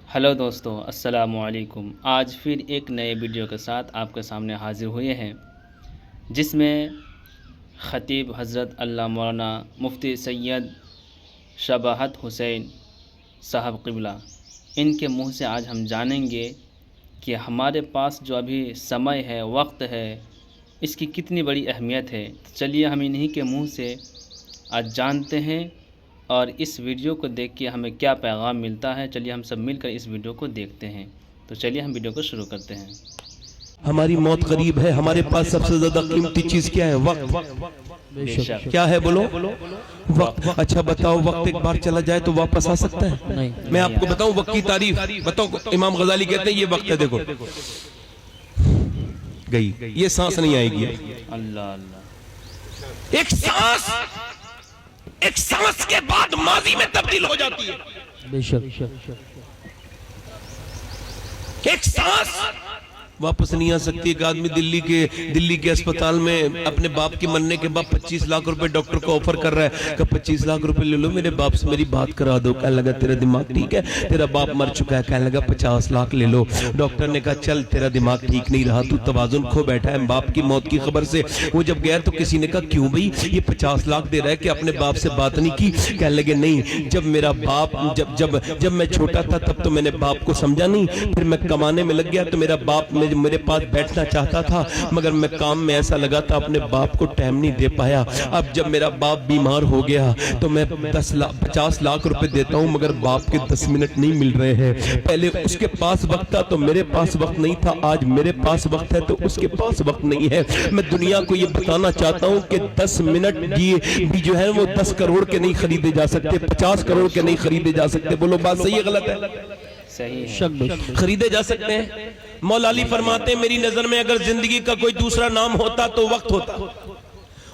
Hello دوستو، السلام علیکم۔ آج پھر ایک نئے ویڈیو کے ساتھ آپ کے سامنے حاضر ہوئے ہیں، جس میں خطیب حضرت اللہ مولانا مفتی سید شباہت حسین صاحب قبلہ، ان کے منہ سے آج ہم جانیں گے کہ ہمارے پاس جو ابھی سمے ہے، وقت ہے، اس کی کتنی بڑی اہمیت ہے۔ چلیے ہم انہی کے منہ سے آج جانتے ہیں اور اس ویڈیو کو دیکھ کے ہمیں کیا پیغام ملتا ہے۔ چلیے ہم سب مل کر اس ویڈیو کو دیکھتے ہیں۔ تو چلیے ہم ویڈیو کو شروع کرتے ہیں۔ ہماری موت قریب ہے، ہمارے پاس سب سے زیادہ قیمتی چیز کیا ہے؟ وقت۔ بے شک کیا ہے بولو؟ وقت۔ اچھا بتاؤ، وقت ایک بار چلا جائے تو واپس آ سکتا ہے؟ میں آپ کو بتاؤں وقت کی تعریف بتاؤ۔ امام غزالی کہتے ہیں یہ وقت ہے، دیکھو گئی، یہ سانس نہیں آئے گی۔ اللہ اللہ، ایک سانس کے بعد ماضی میں تبدیل ہو جاتی ہے۔ بے شک۔ ایک سانس واپس نہیں آ سکتی۔ ایک آدمی دلی کے اسپتال میں اپنے باپ کی مرنے کے بعد 25 لاکھ روپے ڈاکٹر کو آفر کر رہا ہے کہ 25 لاکھ روپے لے لو، میرے باپ سے میری بات کرا دو۔ کہنے لگا تیرا دماغ ٹھیک ہے؟ تیرا باپ مر چکا ہے۔ کہنے لگا 50 لاکھ لے لو۔ ڈاکٹر نے کہا چل، تیرا دماغ ٹھیک نہیں رہا، تو توازن کھو بیٹھا ہے باپ کی موت کی خبر سے۔ وہ جب گیا تو کسی نے کہا کیوں بھئی یہ 50 لاکھ دے رہا ہے کہ اپنے باپ سے بات نہیں کی؟ کہنے لگے نہیں، جب میرا باپ جب میں چھوٹا تھا تب تو میں نے باپ کو سمجھا نہیں، پھر میں کمانے میں لگ گیا تو میرا باپ میرے پاس بیٹھنا چاہتا تھا، مگر میں کام میں ایسا لگا تھا اپنے باپ کو ٹائم نہیں دے پایا۔ اب جب میرا باپ بیمار ہو گیا تو میں 50 لاکھ روپے دیتا ہوں، مگر باپ کے 10 منٹ نہیں مل رہے ہیں۔ پہلے اس کے پاس وقت تھا تو میرے پاس وقت نہیں تھا، آج میرے پاس وقت ہے تو اس کے پاس وقت نہیں ہے۔ میں دنیا کو یہ بتانا چاہتا ہوں کہ 10 منٹ بھی جو ہے وہ 10 کروڑ کے نہیں خریدے جا سکتے، 50 کروڑ کے نہیں خریدے جا سکتے۔ بولو بات صحیح ہے غلط ہے؟ صحیح ہے۔ خریدے جا سکتے ہیں۔ مولا علی فرماتے ہیں میری نظر میں اگر زندگی کا کوئی دوسرا نام ہوتا تو وقت ہوتا،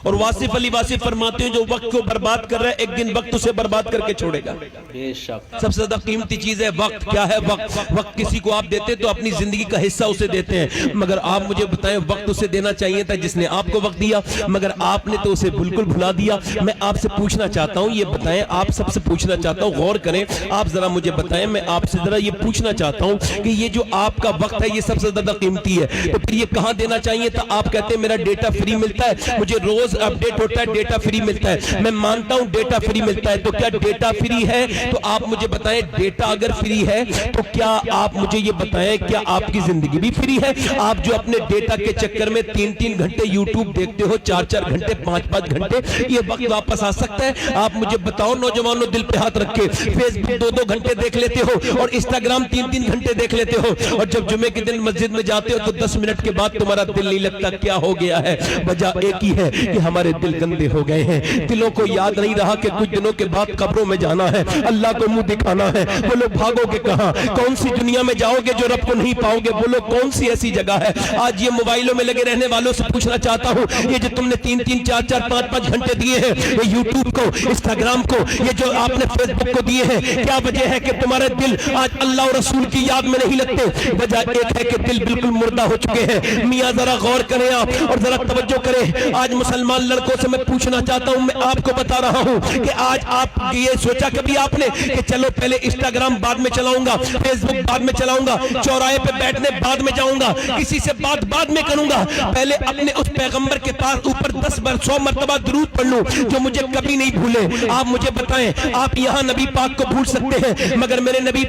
اور واصف علی واصف فرماتے ہیں جو وقت کو برباد کر رہا ہے ایک دن وقت اسے برباد کر کے چھوڑے گا۔ بے شک۔ سب سے زیادہ قیمتی چیز ہے وقت۔ کیا ہے وقت؟ وقت کسی کو آپ دیتے تو اپنی زندگی کا حصہ اسے دیتے ہیں، مگر آپ مجھے بتائیں وقت اسے دینا چاہیے تھا جس نے آپ کو وقت دیا، مگر آپ نے تو اسے بالکل بھلا دیا۔ میں آپ سے پوچھنا چاہتا ہوں، یہ بتائیں، آپ سب سے پوچھنا چاہتا ہوں، غور کریں، آپ ذرا مجھے بتائیں، میں آپ سے ذرا یہ پوچھنا چاہتا ہوں کہ یہ جو آپ کا وقت ہے یہ سب سے زیادہ قیمتی ہے، تو پھر یہ کہاں دینا چاہیے تھا؟ آپ کہتے ہیں میرا ڈیٹا فری ملتا ہے، مجھے روز اپڈیٹ ہوتا ہے، ڈیٹا فری ملتا ہے۔ میں مانتا ہوں ڈیٹا فری ملتا ہے، تو کیا ڈیٹا فری ہے؟ تو آپ مجھے بتائیں ڈیٹا اگر فری ہے تو کیا آپ مجھے یہ بتائیں کیا آپ کی زندگی بھی فری ہے؟ آپ جو اپنے ڈیٹا کے چکر میں 3 گھنٹے یوٹیوب دیکھتے ہو، 4 گھنٹے، 5 گھنٹے، یہ وقت واپس آ سکتا ہے؟ آپ مجھے بتاؤ نوجوانوں، دل پہ ہاتھ رکھ کے، فیس بک 2 گھنٹے دیکھ لیتے ہو اور انسٹاگرام 3 گھنٹے دیکھ لیتے ہو، اور جب جمعے کے دن مسجد میں جاتے ہو تو 10 منٹ کے بعد تمہارا دل نہیں لگتا، کیا ہو گیا ہے؟ وجہ ایک ہی ہے کہ ہمارے دل گندے ہو گئے ہیں۔ دلوں کو یاد نہیں رہا کہ کچھ دنوں کے بعد قبروں میں جانا ہے، اللہ کو منہ دکھانا ہے۔ بولو بھاگو گے کہاں؟ کون سی دنیا میں جاؤ گے جو رب کو نہیں پاؤ گے؟ بولو کون سی ایسی جگہ ہے؟ آج یہ موبائلوں میں لگے رہنے والوں سے پوچھنا چاہتا ہوں، یہ جو تم نے 3 4 5 گھنٹے دیے ہیں یہ یوٹیوب کو، انسٹاگرام کو، یہ جو آپ نے فیس بک کو دیے ہیں، کیا وجہ ہے کہ تمہارے دل آج اللہ اور رسول کی یاد میں نہیں لگتے؟ وجہ ایک ہے کہ دل بالکل مردہ ہو چکے ہیں۔ میاں ذرا غور کریں آپ اور ذرا توجہ کریں۔ آج مسلمان لڑکوں سے میں پوچھنا چاہتا ہوں، میں آپ کو بتا رہا ہوں کہ آج آپ یہ سوچا کبھی آپ نے کہ چلو پہلے انسٹاگرام بعد میں چلاؤں گا، فیس بک بعد میں چلاؤں گا، چوراہے پہ بیٹھنے بعد میں جاؤں گا، کسی سے بات بعد میں کروں گا، پہلے اپنے اس پیغمبر کے پاس اوپر 10 بار 100 مرتبہ درود پڑھ لوں جو مجھے کبھی نہیں بھولے؟ آپ مجھے بتائیں، آپ یہاں نبی پاک کو بھول سکتے ہیں مگر میرے نبی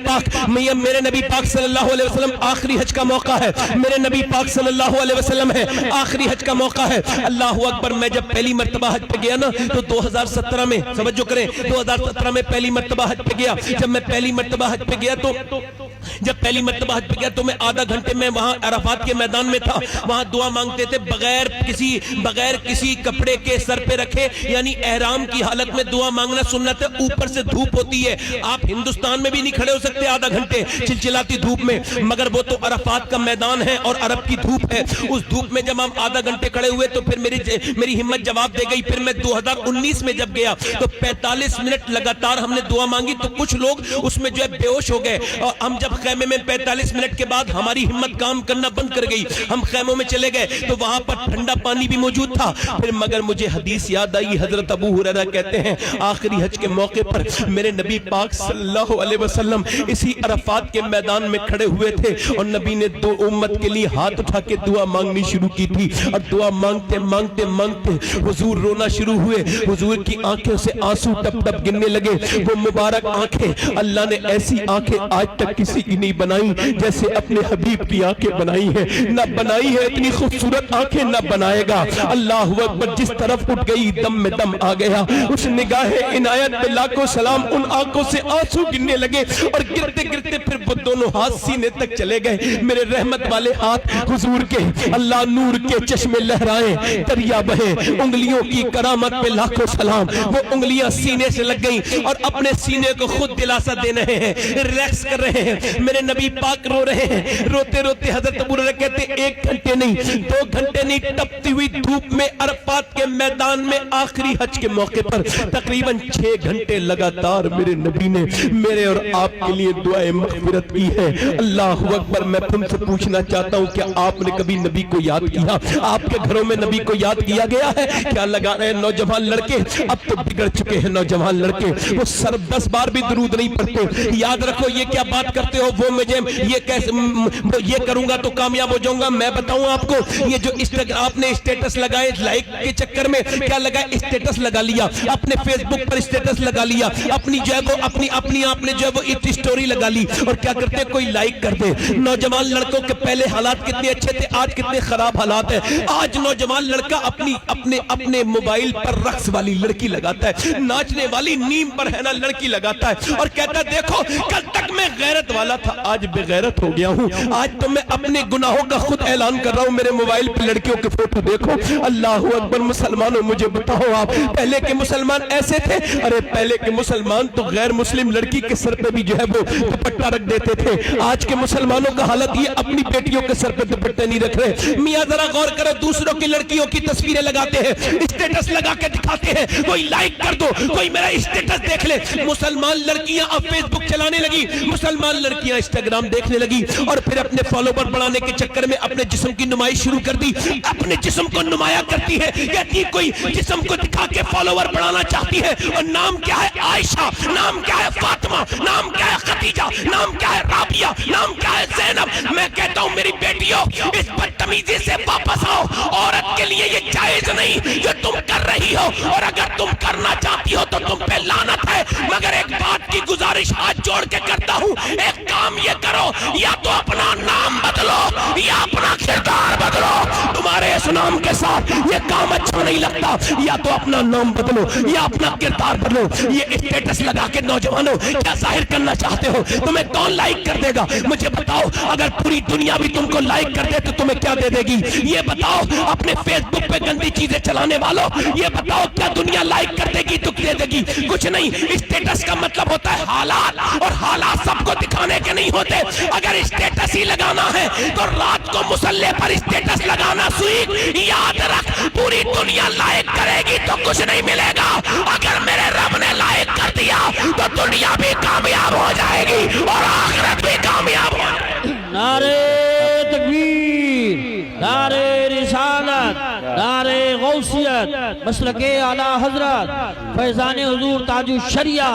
پاک صلی اللہ علیہ وسلم آخری حج کا موقع ہے، میرے نبی پاک صلی اللہ علیہ وسلم ہے، آخری حج کا موقع ہے۔ اللہ اکبر۔ میں جب پہلی مرتبہ حج پہ گیا نا تو 2017 میں، توجہ کریں، 2017 میں پہلی مرتبہ حج پہ گیا۔ جب میں پہلی مرتبہ حج پہ گیا تو میں آدھا گھنٹے میں وہاں عرفات کے میدان میں تھا، وہاں دعا مانگتے تھے بغیر کسی کپڑے کے سر پہ رکھے، یعنی احرام کی حالت میں دعا مانگنا سنت ہے۔ اوپر سے دھوپ ہوتی ہے، آپ ہندوستان میں بھی نہیں کھڑے ہو سکتے آدھا گھنٹے چلچلاتی دھوپ میں، مگر وہ تو عرفات کا میدان ہے اور عرب کی دھوپ ہے۔ اس دھوپ میں جب ہم آدھا گھنٹے کھڑے ہوئے تو پھر میری میری ہمت جواب دے گئی. پھر میں 2019 میں جب گیا تو 45 منٹ لگاتار ہم نے دعا مانگی تو کچھ لوگ اس میں جو ہے بے ہوش ہو گئے. اور ہم جب خیمے میں 45 منٹ کے بعد ہماری ہمت کام کرنا بند کر گئی, ہم خیموں میں چلے گئے تو وہاں پر ٹھنڈا پانی بھی موجود تھا. پھر مگر مجھے حدیث یاد آئی, حضرت ابو ہریرہ کہتے ہیں آخری حج کے موقع پر میرے نبی پاک صلی اللہ علیہ وسلم اسی عرفات کے میدان میں کھڑے ہوئے تھے اور نبی نے دو امت کے لیے ہاتھ اٹھا کے دعا مانگنی شروع کی تھی. اور دعا مانگتے مانگتے مانگتے حضور رونا شروع ہوئے. حضور کی آنکھوں سے آنسو ٹپ ٹپ گرنے لگے. وہ مبارک آنکھیں, اللہ نے ایسی آنکھیں آج تک کسی کی نہیں بنائی جیسے اپنے حبیب کی آنکھیں بنائی ہیں. نہ بنائی ہے اتنی خوبصورت آنکھیں, نہ بنائے گا. اللہ اکبر, جس طرف اٹھ گئی دم میں دم آ گیا. اس نگاہ عنایت پہ لاکھوں سلام. ان آنکھوں سے آنسو گرنے لگے اور گرتے گرتے پھر وہ دونوں ہاتھ سینے تک چلے گئے. میرے رحمت والے ہاتھ حضور کے, اللہ نور کے چشمے لہرائیں, دریا بہے, انگلیوں کی کرامت پہ لاکھوں سلام. وہ انگلیاں سینے سے لگ گئیں اور اپنے سینے کو خود دلاسا دے رہے ہیں, ریلیکس کر رہے ہیں. میرے نبی پاک رو رہے ہیں. روتے روتے حضرت ابو ہریرہ کہتے ہیں 1 گھنٹے نہیں, 2 گھنٹے نہیں, تپتی ہوئی دھوپ میں عرفات کے میدان میں آخری حج کے موقع پر تقریباً 6 گھنٹے لگاتار میرے نبی نے میرے اور آپ کے لیے دعائیں مغفرت کی ہے. اللہ اکبر. میں تم سے پوچھنا چاہتا ہوں, کیا آپ نے کبھی نبی کو یاد کیا؟ آپ کے گھروں میں نبی کو یاد کیا گیا ہے؟ کیا لگا رہے نوجوان لڑکے, اب تو بگڑ چکے ہیں نوجوان لڑکے, وہ 10 بار بھی درود نہیں پڑھتے. یاد رکھو یہ کیا بات کرتے ہو, وہ مجھے یہ کروں گا تو کامیاب ہو جاؤں گا. میں بتاؤں آپ کو, یہ جو آپ نے اسٹیٹس لگائے لائک کے چکر میں, کیا لگا اسٹیٹس لگا لیا, اپنے فیس بک پر اسٹیٹس لگا لیا, اپنی جو ہے وہ اپنی آپ نے جو ہے وہ ایک سٹوری لگا لی, اور کیا کرتے ہیں کوئی لائک کر دے. نوجوان لڑکوں کے پہلے حالات کتنے اچھے تھے, آج کتنے خراب حالات ہیں. آج نوجوان لڑکا اپنے موبائل پر رقص والی لڑکی لگاتا ہے, ناچنے والی نیم پر ہے نا لڑکی لگاتا ہے, اور کہتا ہے دیکھو کل تک میں غیرت والا تھا, آج بے غیرت ہو گیا ہوں. آج تو میں اپنے گناہوں کا خود اعلان کر رہا ہوں. میرے موبائل پر لڑکیوں کے فوٹو دیکھو. اللہ اکبر. مسلمانوں مجھے بتاؤ, آپ پہلے کے مسلمان ایسے تھے؟ ارے پہلے کے مسلمان تو غیر مسلم لڑکی کے سر پہ بھی جو ہے وہ دوپٹہ رکھ دیتے تھے. آج کے مسلمانوں کا حالت یہ, اپنی بیٹیوں کے سر پہ دوپٹے نہیں رکھ رہے. میاں ذرا غور کرو, دوسروں کی لڑکیوں کی تصویریں لگاتے ہیں, اسٹیٹس لگا کے دکھاتے ہیں, کوئی لائک کر دو, کوئی میرا اسٹیٹس دیکھ لے. مسلمان لڑکیاں اب فیس بک چلانے لگی, مسلمان لڑکیاں انسٹاگرام دیکھنے لگی, اور پھر اپنے فالوور بڑھانے کے چکر میں اپنے جسم کی نمائش شروع کر دی. اپنے جسم کو نمایاں کرتی ہے, کہتی کوئی جسم کو دکھا کے فالوور بڑھانا چاہتی ہے, اور نام کیا ہے عائشہ, نام کیا ہے فاطمہ, نام کیا ہے خدیجہ, نام کیا ہے رابعہ, نام کیا ہے زینب. میں کہتا ہوں میری بیٹیوں, اس بدتمیزی سے واپس آؤ. عورت کے لیے یہ جائز نہیں جو تم کر رہی ہو, اور اگر تم کرنا چاہتی ہو تو تم پہ لعنت ہے. مگر ایک بات کی گزارش ہاتھ جوڑ کے کرتا ہوں, ایک کام یہ کرو, یا تو اپنا نام بدلو یا اپنا کردار بدلو. تمہارے اس نام کے ساتھ یہ کام اچھا نہیں لگتا, یا تو اپنا نام بدلو یا اپنا کردار بدلو. یہ اسٹیٹس لگا کے نوجوانوں کیا ظاہر کرنا چاہتے ہو؟ تمہیں کون لائک کر دے گا مجھے بتاؤ. اگر پوری دنیا بھی تم کو لائک کر دے تو تمہیں کیا دے دے گی؟ یہ بتاؤ. اپنے فیس بک پہ گندی چیزیں چلانے والوں, یہ بتاؤ کیا دنیا لائک کر دے گی تو دے دے گی؟ کچھ نہیں. اسٹیٹس کا مطلب ہوتا ہے حالات, اور حالات سب کو دکھانے کے نہیں ہوتے. اگر اسٹیٹس ہی لگانا ہے تو رات کو مصلی پر اسٹیٹس لگانا سیکھ. یاد رکھ, پوری دنیا لائک کرے گی تو کچھ نہیں ملے گا. اگر میرے رب نے لائک کر دیا تو دنیا بھی کامیاب ہو جائے گی اور آخرت بھی کامیاب ہو جائے گی. نعرے تکبیر, نعرے رسالت, نعرے غوثیت, مسلک اعلی حضرت فیضان حضور تاج الشریعہ,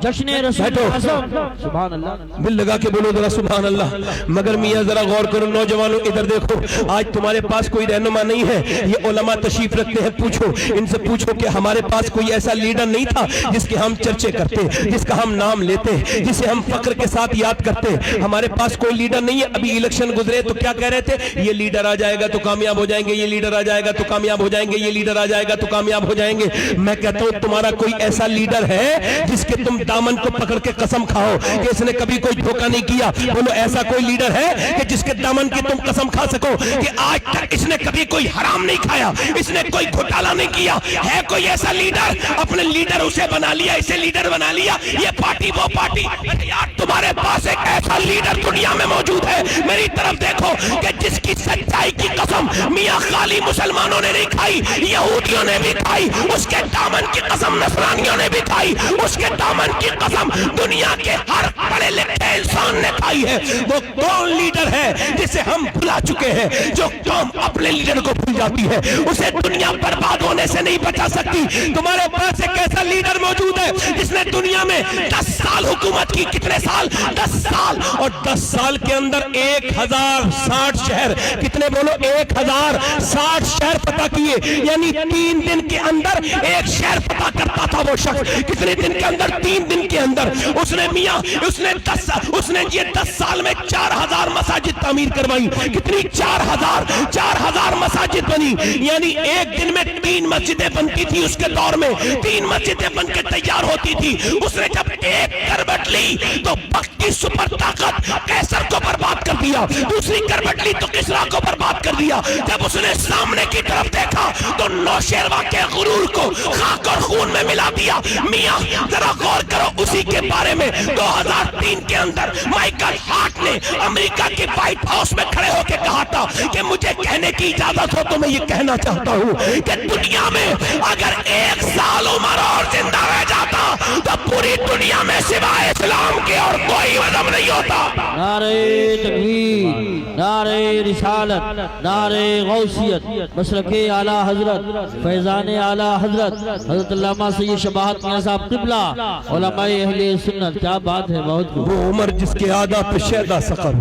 جشن رسول اعظم. سبحان اللہ. دل لگا کے بولو ذرا سبحان اللہ. مگر میاں ذرا غور کرو, نوجوانوں ادھر دیکھو. آج تمہارے پاس کوئی رہنما نہیں ہے, یہ علماء تشریف رکھتے ہیں. پوچھو ان سے, پوچھو کہ ہمارے پاس کوئی ایسا لیڈر نہیں تھا جس کے ہم چرچے کرتے, جس کا ہم نام لیتے, جسے ہم فخر کے ساتھ یاد کرتے. ہمارے پاس کوئی لیڈر نہیں ہے. ابھی الیکشن گزرے تو کیا کہہ رہے تھے, یہ لیڈر آ جائے گا تو کامیاب ہو جائیں گے, یہ لیڈر آ جائے گا تو کامیاب ہو جائیں گے, یہ لیڈر آ جائے گا تو کامیاب ہو جائیں گے. میں کہتا ہوں تمہارا کوئی ایسا لیڈر ہے جس کے تم دامن کو پکڑ کے قسم کھاؤ کہ اس نے کبھی کوئی دھوکہ نہیں کیا. بولو ایسا کوئی لیڈر ہے کہ جس کے دامن کی تم قسم کھا سکو کہ آج تک اس نے کبھی کوئی حرام نہیں کھایا, اس نے کوئی گھوٹالا نہیں کیا؟ ہے کوئی ایسا لیڈر؟ اپنے لیڈر اسے بنا لیا, اسے لیڈر بنا لیا, یہ پارٹی وہ پارٹی. یار تمہارے پاس ایک ایسا لیڈر دنیا میں موجود ہے, میری طرف دیکھو, کہ جس کی سچائی کی قسم میاں خالی مسلمانوں نے نہیں کھائی, یہودیوں نے بھی کھائی. اس کے دامن کی قسم نصرانیوں نے بھی کھائی. اس کے دامن کی قسم دنیا کے ہر پڑھے لکھے انسان نے کھائی ہے. وہ کون لیڈر ہے جسے ہم بھلا چکے ہیں؟ جو قوم اپنے لیڈر کو بھول جاتی ہے اسے دنیا برباد ہونے سے نہیں بچا سکتی. تمہارے پاس ایک ایسا لیڈر موجود ہے جس نے دنیا میں 10 سال حکومت کی. کتنے سال؟ 10 سال. اور 10 سال کے اندر 1060 شہر, کتنے بولو, 1060 شہر پتہ کیے. یعنی 3 دن کے اندر ایک شہر پتہ کرتا تھا وہ شخص. کتنے دن کے اندر؟ 3 دن کے اندر. اس نے میاں اس نے یہ 10 سال میں 4000 مساجد تعمیر کروائی. کتنی؟ 4000 مساجد بنی. یعنی ایک دن میں 3 مسجدیں بنتی تھی. اس کے دور میں 3 مسجدیں بن کے تیار ہوتی تھی. اس نے جب ایک کربٹ لی تو وقت کی سپر طاقت قیصر کو برباد کر دیا. دوسری کربٹ لی تو کسریٰ کو برباد کر دیا. جب اس نے سامنے کی طرف دیکھا تو نوشیروان کے غرور کو خاک اور خون میں ملا دیا. میاں ذرا غور کرو, اسی کے بارے میں 2003 کے اندر مائیکل ہارٹ نے امریکہ کے وائٹ ہاؤس میں کھڑے ہو کے کہا تھا کہ مجھے کہنے کی اجازت ہو تو میں یہ کہنا چاہتا ہوں کہ دنیا میں اگر 1 سال عمر اور زندہ رہ جاتا تو پوری دنیا میں سوائے اسلام کے اور کوئی مذہب نہیں ہوتا. نعرہ تکبیر, نعرہ رسالت, نعرہ غوثیت, مسلک اعلیٰ حضرت, فیضان اعلیٰ حضرت حضرت علامہ سید شباہت میاں صاحب قبلہ, علماء اہل سنت. کیا بات ہے, بہت وہ عمر جس کے آدھا پہ شیدہ سقر,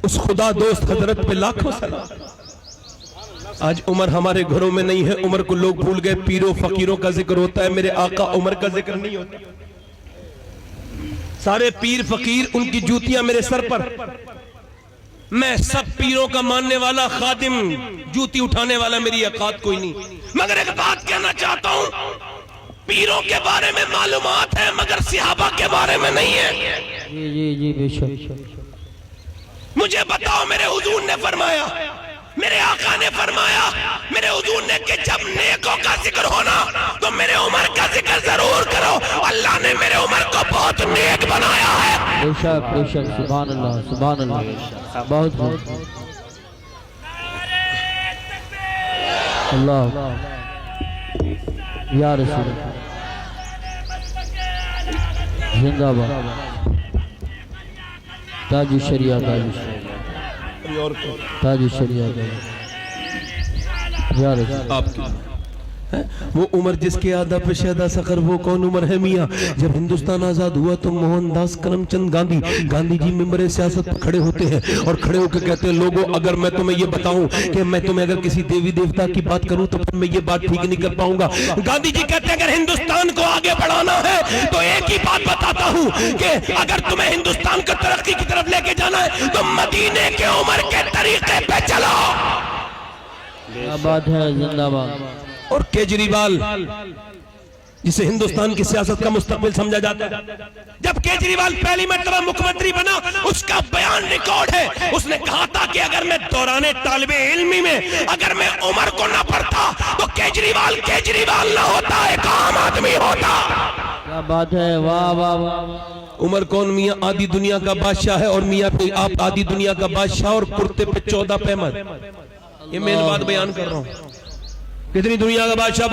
اس خدا دوست حضرت پہ لاکھوں سلام. آج عمر ہمارے گھروں میں نہیں ہے. عمر کو لوگ بھول گئے. پیروں فقیروں کا ذکر ہوتا ہے, میرے آقا عمر کا ذکر نہیں ہوتا. سارے پیر فقیر ان کی جوتیاں میرے سر پر. میں سب پیروں کا ماننے والا, خادم, جوتی اٹھانے والا, میری اوقات کوئی نہیں. مگر ایک بات کہنا چاہتا ہوں, پیروں کے بارے میں معلومات ہے مگر صحابہ کے بارے میں نہیں ہے. جی بے شک. مجھے بتاؤ, میرے حضور نے فرمایا, میرے آقا نے فرمایا, میرے حضور نے کہ جب نیکوں کا ذکر ہونا تو میرے عمر کا ذکر ضرور کرو. اللہ نے میرے عمر کو بہت نیک بنایا ہے. بے شک. سبحان اللہ, سبحان اللہ. بہت اللہ یا رسول زندہ باد. تاج الشریعہ, تاج الشریعہ یا رسول. آپ کی وہ عمر جس کے آدھا پہ شیدہ سقر, وہ کون عمر ہے میاں؟ جب ہندوستان آزاد ہوا تو موہن داس کرم چند گاندھی جی ممبر سیاست پر کھڑے ہوتے ہیں اور کھڑے ہو کے کہتے ہیں, لوگوں اگر میں تمہیں یہ بتاؤں کہ میں تمہیں اگر کسی دیوی دیوتا کی بات کروں تو پھر میں یہ بات ٹھیک نہیں کر پاؤں گا. گاندھی جی کہتے ہیں اگر ہندوستان کو آگے بڑھانا ہے تو ایک ہی بات بتاتا ہوں کہ اگر تمہیں ہندوستان کو ترقی کی طرف لے کے جانا ہے تو مدینے کے عمر کے طریقے پہ چلو. کیا بات ہے, زندہ باد. اور کیجریوال جسے ہندوستان کی سیاست کا مستقبل سمجھا جاتا ہے, جب کیجریوال پہلی مرتبہ مکھمنتری بنا اس کا بیان ریکارڈ ہے. اس نے کہا تھا کہ اگر میں دوران طالب علمی میں اگر میں عمر کو نہ پڑھتا تو کیجریوال نہ ہوتا, ایک عام آدمی ہوتا. کیا بات ہے, واہ واہ واہ. عمر کون میاں؟ آدھی دنیا کا بادشاہ ہے. اور میاں پہ آپ آدھی دنیا کا بادشاہ اور کرتے پہ 14 پیمد. یہ میں بات بیان کر رہا ہوں. کتنی دنیا کا بادشاہ؟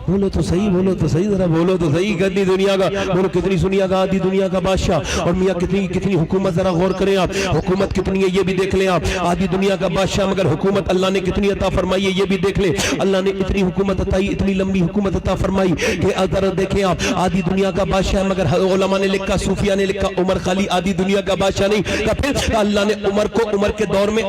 بولو تو صحیح, بولو تو صحیح, ذرا بولو تو صحیح. کتنی دنیا کا, بولو کتنی دنیا کا, آدھی دنیا کا بادشاہ. اور میاں کتنی حکومت, ذرا غور کریں آپ, حکومت کتنی ہے یہ بھی دیکھ لیں آپ. آدھی دنیا کا بادشاہ مگر حکومت اللہ نے کتنی عطا فرمائی ہے یہ بھی دیکھ لیں. اللہ نے اتنی حکومت عطائی, اتنی لمبی حکومت عطا فرمائی کہ ذرا دیکھیں آپ. آدھی دنیا کا بادشاہ مگر علماء نے لکھا, صوفیاء نے لکھا, عمر خالی آدھی دنیا کا بادشاہ نہیں تھا. پھر اللہ نے عمر کو عمر کے دور میں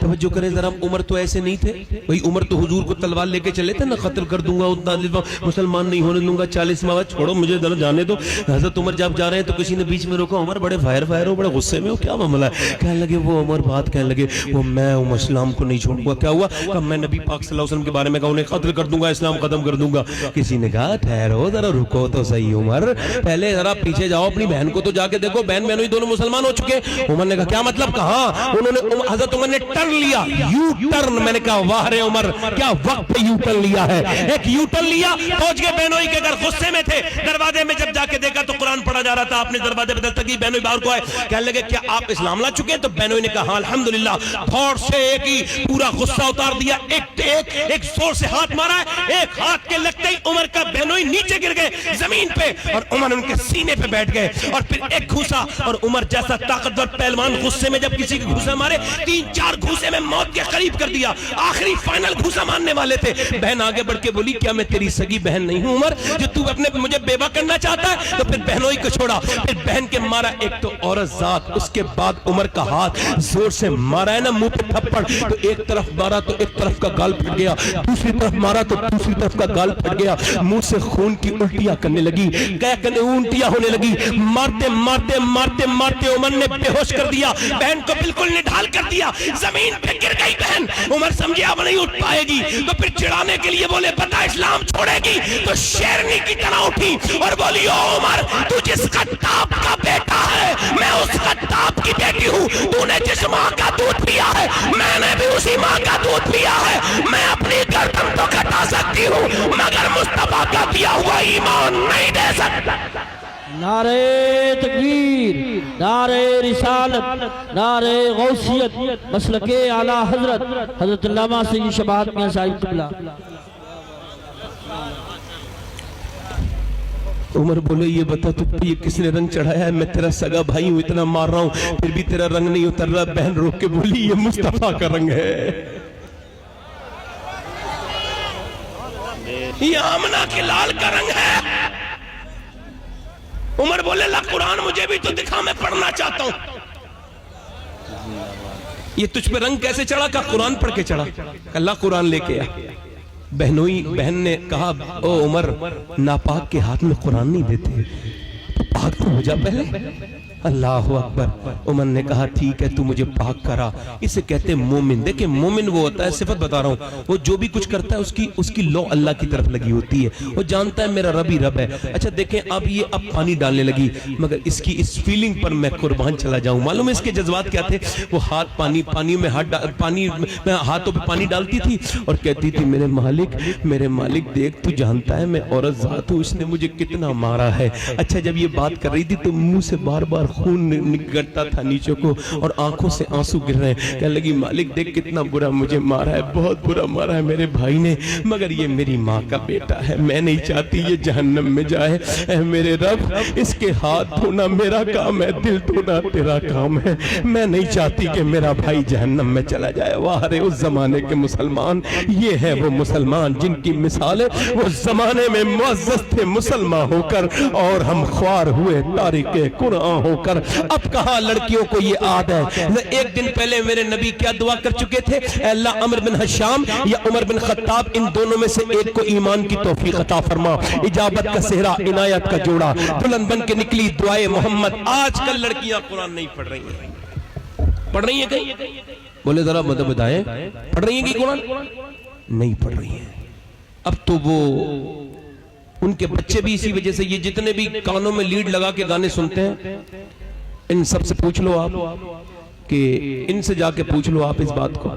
توجہ کریں ذرا, عمر تو ایسے نہیں تھے بھئی, عمر تو حضور کو تلوار لے کے چلے تھے نا, قتل کر دوں گا, اتنا مسلمان نہیں ہونے دوں گا, 40 ماہ چھوڑو مجھے ذرا جانے دو. حضرت عمر جب جا رہے ہیں تو کسی نے بیچ میں روکا, عمر بڑے فائر ہو, بڑے غصے میں ہو, کیا معاملہ ہے؟ کہنے لگے وہ عمر بات کہنے لگے وہ میں اسلام کو نہیں چھوڑوں گا. کیا ہوا؟ کہ میں نبی پاک صلی اللہ علیہ وسلم کے بارے میں کہا انہیں قتل کر دوں گا, اسلام ختم کر دوں گا. کسی نے کہا ٹھہرو ذرا, رکو تو صحیح عمر, پہلے ذرا پیچھے جاؤ, اپنی بہن کو تو جا کے دیکھو, بہن بہنوئی دونوں مسلمان ہو چکے. عمر نے کہا کیا مطلب؟ کہاں؟ انہوں نے حضرت عمر نے ٹرن لیا, یو ٹرن. میں نے کہا واہ رے عمر, کیا وقت پہ یو ٹرن لیا ہے. ایک یو ٹرن لیا, پہنچ گئے بہنوئی کے گھر, غصے میں تھے. دروازے میں جب جا کے دیکھا تو قرآن پڑھا جا رہا تھا, آپ نے دروازے پہ دستک, بہنوئی باہر کو آئے, کہنے لگے کیا آپ اسلام لا چکے ہیں؟ تو بہنوئی نے کہا ہاں الحمدللہ. تھوڑ سے ایک ہی پورا غصہ اتار دیا, ایک زور سے ہاتھ مارا ہے, ایک ہاتھ کے لگتے ہی عمر کا بہنوئی نیچے گر گئے زمین پہ, اور عمر ان کے سینے پہ بیٹھ گئے, اور پھر ایک گھوسا, اور عمر جیسا طاقتور پہلوان غصے میں جب کسی کے گھوسا مارے, 3-4 گھوسے میں موت کے قریب کر دیا, آخری فائنل گھوسا مارنے والے تھے. بہن آگے بڑھ کے بولی کیا میں تیری سگی بہن نہیں ہوں عمر, جو تو اپنے مجھے بیوہ کرنا چاہتا ہے؟ تو پھر بہنوئی کو چھوڑا, پھر بہن کے مارا ایک تو عورت ذات, اس کے بعد عمر کا ہاتھ زور سے مارا ہے نا منہ پہ تھپڑ, تو ایک طرف مارا تو ایک طرف کا گال پھٹ گیا, دوسری طرف مارا تو دوسری طرف کا گال پھٹ گیا, منہ سے خون کی الٹیاں کرنے لگی, الٹیاں ہونے لگی. مارتے مارتے مارتے مارتے عمر نے بے ہوش کر دیا, بہن کو بالکل نڈھال کر دیا, زمین پہ گر گئی بہن. عمر سمجھے اب نہیں اٹھ پائے گی, تو پھر چڑھانے کے لیے بولے بتا اسلام چھوڑے گی؟ تو شیرنی کی طرح اٹھی اور بولی او عمر, تو جس خطاب کا بیٹا ہے میں اس خطاب کی بیٹی ہوں, تو نے جس ماں کا دودھ پیا ہے میں نے بھی اسی ماں کا دودھ پیا ہے, میں اپنی گردن تو کٹا سکتی ہوں مگر مصطفیٰ کا دیا ہوا ایمان نہیں دے سکتا. نعرہ تکبیر, نعرہ رسالت, نعرہ غوثیت, مسلک اعلیٰ حضرت حضرت علامہ سید شباہت میاں صاحب قبلہ. عمر بولے یہ بتا تو یہ کس نے رنگ چڑھایا ہے؟ میں تیرا سگا بھائی ہوں, اتنا مار رہا ہوں پھر بھی تیرا رنگ نہیں اتر رہا. بہن روک کے بولی یہ مصطفیٰ کا رنگ ہے, یہ آمنہ کے لال کا رنگ ہے. عمر بولے لا قرآن مجھے بھی تو دکھا, میں پڑھنا چاہتا ہوں. یہ تجھ پہ رنگ کیسے چڑھا؟ کہ قرآن پڑھ کے چڑھا. اللہ قرآن لے کے آ. بہنوئی بہن نے کہا او عمر, ناپاک کے ہاتھ میں قرآن نہیں دیتے, پاک تو ہو جا پہلے. اللہ اکبر. عمر نے کہا ٹھیک ہے تو مجھے پاک کرا. اسے کہتے مومن. دیکھیں مومن وہ ہوتا ہے, صفت بتا رہا ہوں, وہ جو بھی کچھ کرتا ہے اس کی لو اللہ کی طرف لگی ہوتی ہے, وہ جانتا ہے میرا رب ہی رب ہے. اچھا دیکھیں اب یہ اب پانی ڈالنے لگی, مگر اس کی اس فیلنگ پر میں قربان چلا جاؤں. معلوم ہے اس کے جذبات کیا تھے؟ وہ ہاتھ پانی میں ہاتھوں پہ پانی ڈالتی تھی اور کہتی تھی میرے مالک دیکھ تو جانتا ہے میں عورت ذات ہوں, اس نے مجھے کتنا مارا ہے. اچھا جب یہ بات کر رہی تھی تو منہ سے بار بار خون نکلتا تھا نیچے کو اور آنکھوں سے آنسو گر رہے ہیں. کہنے لگی مالک دیکھ کتنا برا مجھے مارا ہے, بہت برا مارا ہے میرے بھائی نے, مگر یہ میری ماں کا بیٹا ہے, میں نہیں چاہتی یہ جہنم میں جائے. اے میرے رب اس کے ہاتھ دھونا میرا کام ہے, دل دھونا تیرا کام ہے, میں نہیں چاہتی کہ میرا بھائی جہنم میں چلا جائے. واہ رے اس زمانے کے مسلمان, یہ ہے وہ مسلمان جن کی مثال ہے وہ زمانے میں معزز تھے مسلمان ہو کر اور ہم خوار ہوئے تارک قرآن ہو کر. اب کہاں لڑکیوں کو یہ عادت ہے؟ ایک دن پہلے میرے نبی کیا دعا کر چکے تھے؟ اے اللہ عمر بن حشام یا عمر بن خطاب, ان دونوں میں سے ایک کو ایمان کی توفیق عطا فرما. اجابت کا صحرا, عنایت کا جوڑا, بلند بن کے نکلی دعائے محمد. آج کل لڑکیاں قرآن نہیں پڑھ رہی ہیں. پڑھ رہی ہیں کہیں؟ بولے ذرا مدد بتائیں, پڑھ رہی ہیں کہ قرآن نہیں پڑھ رہی ہیں؟ اب تو وہ ان کے بچے بھی اسی وجہ سے, یہ جتنے بھی کانوں میں لیڈ لگا کے گانے سنتے ہیں ان سب سے پوچھ لو آپ, کہ ان سے جا کے پوچھ لو آپ اس بات کو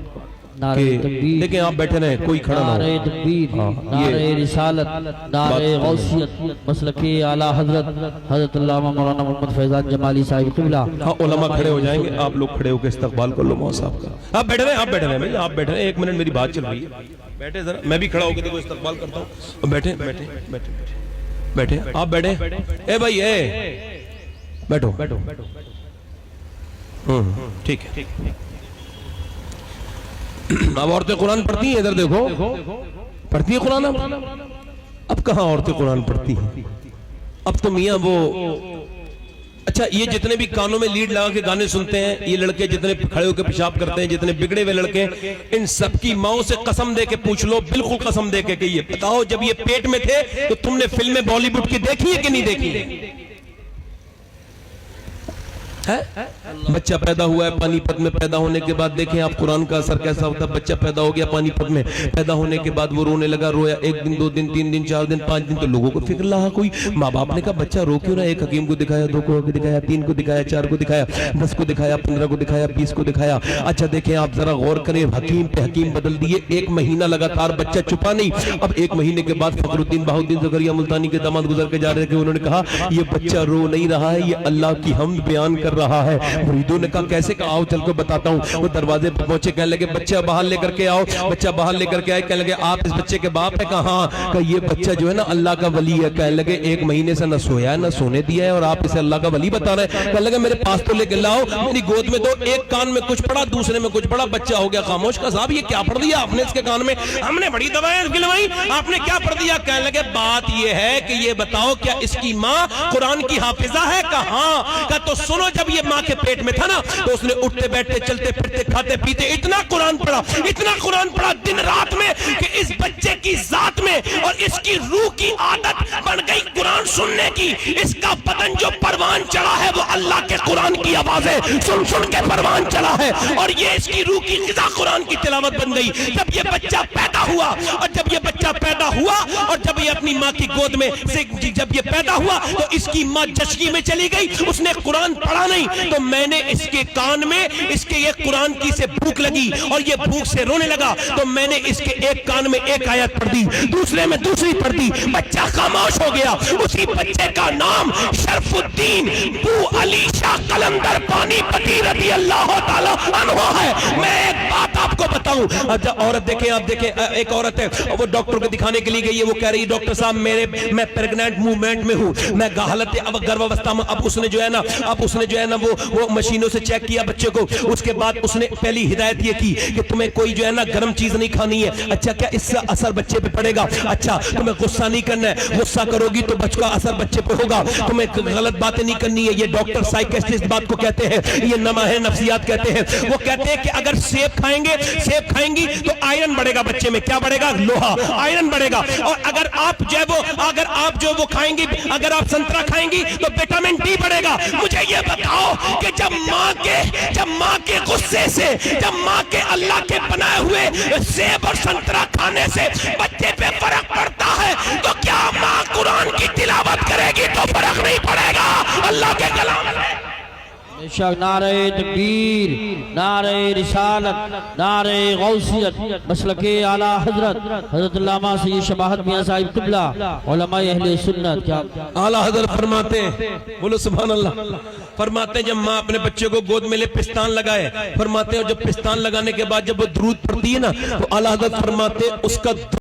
کہ دیکھیں آپ بیٹھے رہے کوئی کھڑا نہ ہو. نعرہ تکبیر, نعرہ رسالت, نعرہ غوثیت, مسلک اعلیٰ حضرت حضرت علامہ مولانا محمد فیضان جمالی صاحب قبلہ. ہاں علماء کھڑے ہو جائیں گے, آپ لوگ کھڑے ہو کے استقبال کر لو مولوی صاحب کا. آپ بیٹھے رہے, آپ بیٹھے رہے, ایک منٹ میری بات چل رہی ہے. بیٹھے ذرا, میں بھی کھڑا ہو کے دیکھو استقبال کرتا ہوں. بیٹھے آپ بیٹھے. اے بھائی اے بیٹھو. ٹھیک ہے. اب عورتیں قرآن پڑھتی ہیں, ادھر دیکھو پڑھتی ہیں قرآن. اب کہاں عورتیں قرآن پڑھتی ہیں؟ اب تو میاں وہ اچھا یہ جتنے بھی کانوں میں لیڈ لگا کے گانے سنتے ہیں یہ لڑکے، جتنے کھڑے ہو کے پیشاب کرتے ہیں، جتنے بگڑے ہوئے لڑکے، ان سب کی ماؤں سے قسم دے کے پوچھ لو، بالکل قسم دے کے کہ یہ بتاؤ جب یہ پیٹ میں تھے تو تم نے فلمیں بالی ووڈ کی دیکھی ہے کہ نہیں دیکھی؟ بچہ پیدا ہوا ہے پانی پت میں، پیدا ہونے کے بعد دیکھیں آپ قرآن کا اثر کیسا ہوتا ہے. بچہ پیدا ہو گیا پانی پت میں، پیدا ہونے کے بعد وہ رونے لگا، رویا 1 دن 2 دن 3 دن 4 دن 5 دن، تو لوگوں کو فکر لگا، کوئی ماں باپ نے کہا بچہ رو کیوں رہا ہے؟ ایک حکیم کو دکھایا، 2 کو دکھایا، 3 کو دکھایا، 4 کو دکھایا، 10 کو دکھایا، 15 کو دکھایا، 20 کو دکھایا. اچھا دیکھیں آپ ذرا غور کریں، حکیم پہ حکیم بدل دیے، 1 مہینہ لگاتار بچہ چھپا نہیں. اب 1 مہینے کے بعد فخر الدین بہاؤالدین زکریا ملتانی کے داماد گزر کے جا رہے تھے، انہوں نے کہا یہ بچہ رو نہیں رہا ہے، یہ اللہ کی حمد بیان کر رہا ہے. مریدوں نے کہا کیسے؟ کہا آؤ چل کو بتاتا ہوں. وہ دروازے پر پہنچے، کہنے لگے بچہ باہر لے کر کے آؤ. بچہ باہر لے کر کے آئے، کہنے لگے آپ اس بچے کے باپ ہے؟ کہا ہاں. کہ یہ بچہ جو ہے نا اللہ کا ولی ہے. کہنے لگے 1 مہینے سے نہ سویا ہے نہ سونے دیا ہے اور آپ اسے اللہ کا ولی بتا رہے ہیں. کہنے لگے میرے پاس تو لے کے لاؤ، میری گود میں دو. ایک کان میں کچھ پڑا، دوسرے میں کچھ پڑا، بچہ ہو گیا خاموش. کا صاحب یہ کیا پڑھ دیا آپ نے اس کے کان میں؟ ہم نے بڑی دوائیں گلوائی، آپ نے کیا پڑھ دیا؟ کہنے لگے بات یہ ہے کہ یہ بتاؤ کیا اس کی ماں قرآن کی حافظہ ہے؟ کہا ہاں. کہا تو سنو، جب یہ ماں کے پیٹ میں تھا نا تو اس نے اٹھتے بیٹھتے چلتے پھرتے کھاتے پیتے اتنا قرآن پڑھا، اتنا قرآن پڑھا دن رات میں کہ اس بچے کی ذات میں اور اس کی روح کی عادت بن گئی قرآن سننے کی. اس کا بدن جو پروان چڑھا ہے وہ اللہ کے قرآن کی آوازیں سن سن کے پروان چڑھا ہے، اور یہ اس کی روح کی غذا قرآن کی تلاوت بن گئی. جب یہ بچہ پیدا ہوا اور جب یہ اپنی ماں کی گود میں جب یہ پیدا ہوا تو اس کی ماں جشکی میں چلی گئی، اس نے قرآن پڑھا نہیں. تو میں نے اس کے کان میں اس کے یہ قرآن کی سے بھوک لگی اور یہ بھوک سے رونے لگا، تو میں نے اس کے ایک کان میں 1 آیت پڑھ دی، دوسرے میں دوسری پڑھ دی. بچہ خاموش ہو گیا. اسی بچے کا نام شرف الدین بو علی شاہ قلندر پانی پتی رضی اللہ تعالی عنہ ہے. میں ایک بات آپ کو بتاؤں، عورت دیکھیں، آپ دیکھیں ایک عورت ہے وہ ڈاکٹر کو دکھانے کے لیے گئی ہے. وہ کہہ رہی ڈاکٹر صاحب میں پریگننٹ موومنٹ میں ہوں، میں حالت گربھاوستہ میں. اب اس نے جو ہے نا وہ مشینوں سے چیک کیا بچے کو. اس کے بعد اس نے پہلی ہدایت یہ کی کہ تمہیں کوئی جو ہے نا گرم چیز نہیں کھانی ہے. اچھا کیا اس سے اثر بچے پہ پڑے گا؟ اچھا تمہیں غصہ نہیں کرنا ہے، غصہ کرو گی تو بچہ کا اثر بچے پہ ہوگا. تمہیں غلط باتیں نہیں کرنی ہے. یہ ڈاکٹر سائیکسٹسٹ بات کو کہتے ہیں، یہ نماہ نفسیات کہتے ہیں. وہ کہتے ہیں کہ اگر سیب کھائیں گی تو آئرن بڑھے گا بچے میں. کیا بڑھے گا؟ لوہا، آئرن بڑھے گا. اور اگر آپ جو وہ کھائیں گی، اگر آپ سنترا کھائیں گی تو وٹامن ڈی بڑھے گا. مجھے یہ بتاؤ کہ جب ماں کے غصے سے، جب ماں کے اللہ کے بنائے ہوئے سیب اور سنترا کھانے سے بچے پہ فرق پڑتا ہے، تو کیا ماں قرآن کی تلاوت کرے گی تو فرق نہیں پڑے گا اللہ کے کلام سے؟ نعرہ تکبیر، نعرہ رسالت، نعرہ غوثیت، مسلک اعلیٰ حضرت علامہ سید شباہت میاں صاحب قبلہ، علماء اہل سنت. کیا اعلیٰ حضرت فرماتے ہیں، بولو سبحان اللہ، فرماتے ہیں جب ماں اپنے بچے کو گود میں لے پستان لگائے، فرماتے ہیں جب پستان لگانے کے بعد جب وہ درود پڑھتی ہے نا تو اعلیٰ حضرت فرماتے ہیں اس کا